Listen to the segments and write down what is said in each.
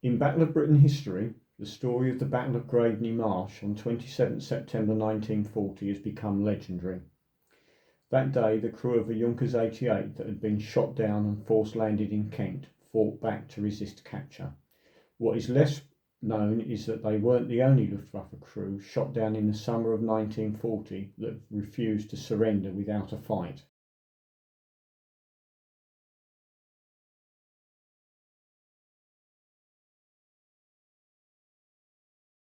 In Battle of Britain history, the story of the Battle of Graveney Marsh on 27 September 1940 has become legendary. That day, the crew of a Junkers 88 that had been shot down and force landed in Kent fought back to resist capture. What is less known is that they weren't the only Luftwaffe crew shot down in the summer of 1940 that refused to surrender without a fight.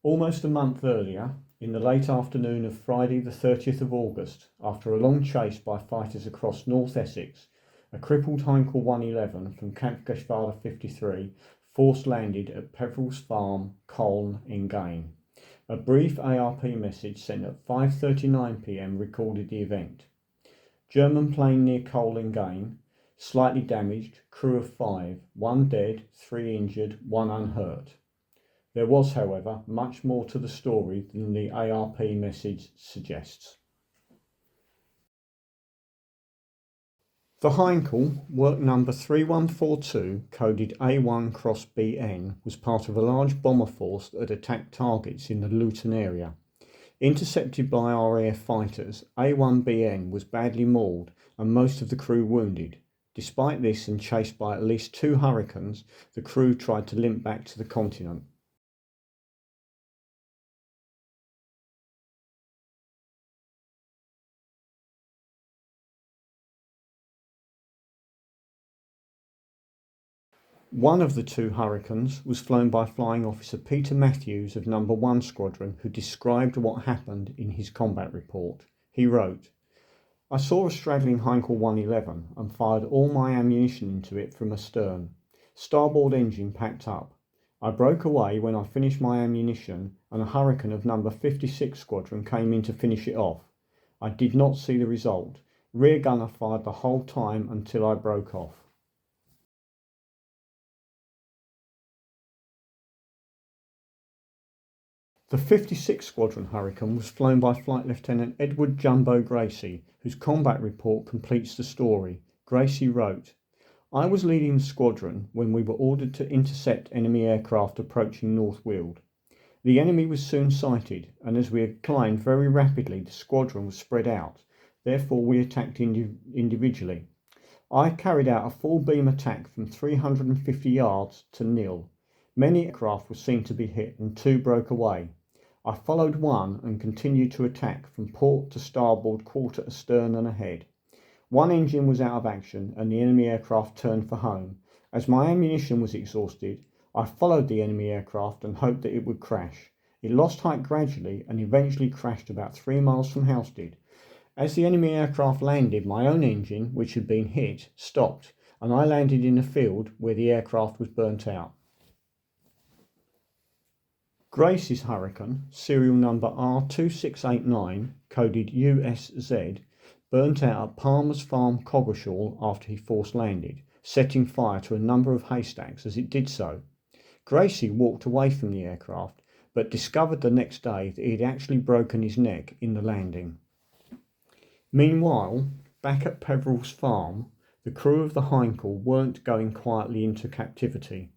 Almost a month earlier, in the late afternoon of Friday the 30th of August, after a long chase by fighters across North Essex, a crippled Heinkel A1+BN from Kampfgeschwader 53 force landed at Peveril's farm, Colne Engaine. A brief ARP message sent at 5:39 p.m. recorded the event. German plane near Colne Engaine, slightly damaged, crew of 5, 1 dead, 3 injured, 1 unhurt. There was, however, much more to the story than the ARP message suggests. The Heinkel, work number 3142, coded A1+BN, was part of a large bomber force that had attacked targets in the Luton area. Intercepted by RAF fighters, A1+BN was badly mauled and most of the crew wounded. Despite this, and chased by at least 2 Hurricanes, the crew tried to limp back to the continent. One of the 2 Hurricanes was flown by Flying Officer Peter Matthews of No. 1 Squadron, who described what happened in his combat report. He wrote, "I saw a straggling Heinkel A1+BN and fired all my ammunition into it from astern. Starboard engine packed up. I broke away when I finished my ammunition and a Hurricane of No. 56 Squadron came in to finish it off. I did not see the result. Rear gunner fired the whole time until I broke off." The 56 Squadron Hurricane was flown by Flight Lieutenant Edward Jumbo Gracie, whose combat report completes the story. Gracie wrote, "I was leading the squadron when we were ordered to intercept enemy aircraft approaching North Weald. The enemy was soon sighted, and as we had climbed very rapidly, the squadron was spread out. Therefore, we attacked individually. I carried out a full beam attack from 350 yards to nil. Many aircraft were seen to be hit and 2 broke away. I followed one and continued to attack from port to starboard, quarter astern and ahead. 1 engine was out of action and the enemy aircraft turned for home. As my ammunition was exhausted, I followed the enemy aircraft and hoped that it would crash. It lost height gradually and eventually crashed about 3 miles from Housestead. As the enemy aircraft landed, my own engine, which had been hit, stopped, and I landed in a field where the aircraft was burnt out." Gracie's Hurricane, serial number R2689, coded USZ, burnt out at Palmer's Farm, Coggeshall, after he force landed, setting fire to a number of haystacks as it did so. Gracie walked away from the aircraft, but discovered the next day that he had actually broken his neck in the landing. Meanwhile, back at Peveril's farm, the crew of the Heinkel weren't going quietly into captivity.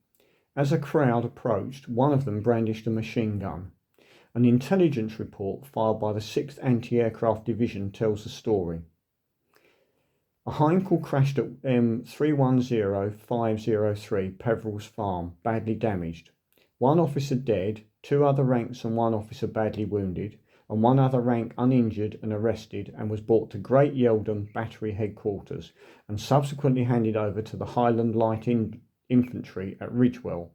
As a crowd approached, one of them brandished a machine gun. An intelligence report filed by the 6th Anti-Aircraft Division tells the story. A Heinkel crashed at M310503 Peveril's farm, badly damaged. 1 officer dead, 2 other ranks and 1 officer badly wounded, and 1 other rank uninjured and arrested, and was brought to Great Yeldham Battery Headquarters and subsequently handed over to the Highland Light Infantry at Ridgewell.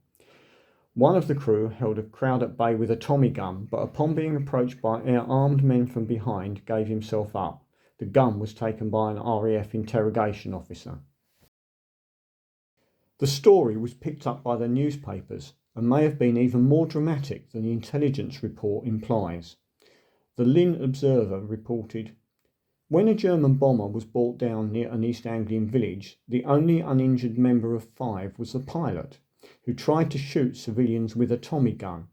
One of the crew held a crowd at bay with a Tommy gun, but upon being approached by armed men from behind, gave himself up. The gun was taken by an RAF interrogation officer. The story was picked up by the newspapers and may have been even more dramatic than the intelligence report implies. The Lynn Observer reported, "When a German bomber was brought down near an East Anglian village, the only uninjured member of 5 was the pilot, who tried to shoot civilians with a Tommy gun.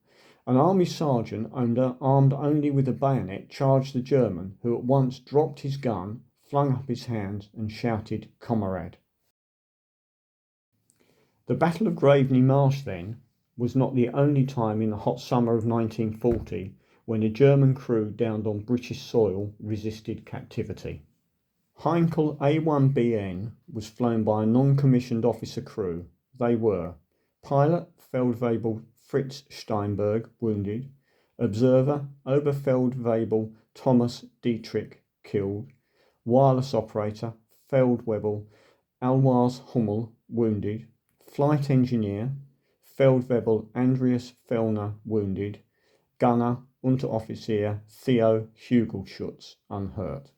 An army sergeant, armed only with a bayonet, charged the German, who at once dropped his gun, flung up his hands and shouted, 'Comrade.'" The Battle of Graveney Marsh, then, was not the only time in the hot summer of 1940 when a German crew downed on British soil resisted captivity. Heinkel A1+BN was flown by a non-commissioned officer crew. They were pilot Feldwebel Fritz Steinberg, wounded; observer Oberfeldwebel Thomas Dietrich, killed; wireless operator Feldwebel Alois Hummel, wounded; flight engineer Feldwebel Andreas, Fellner, wounded; gunner Unteroffizier Theo Hugelschutz, unhurt.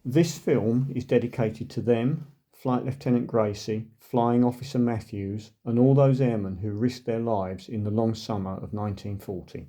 This film is dedicated to them, Flight Lieutenant Gracie, Flying Officer Matthews, and all those airmen who risked their lives in the long summer of 1940.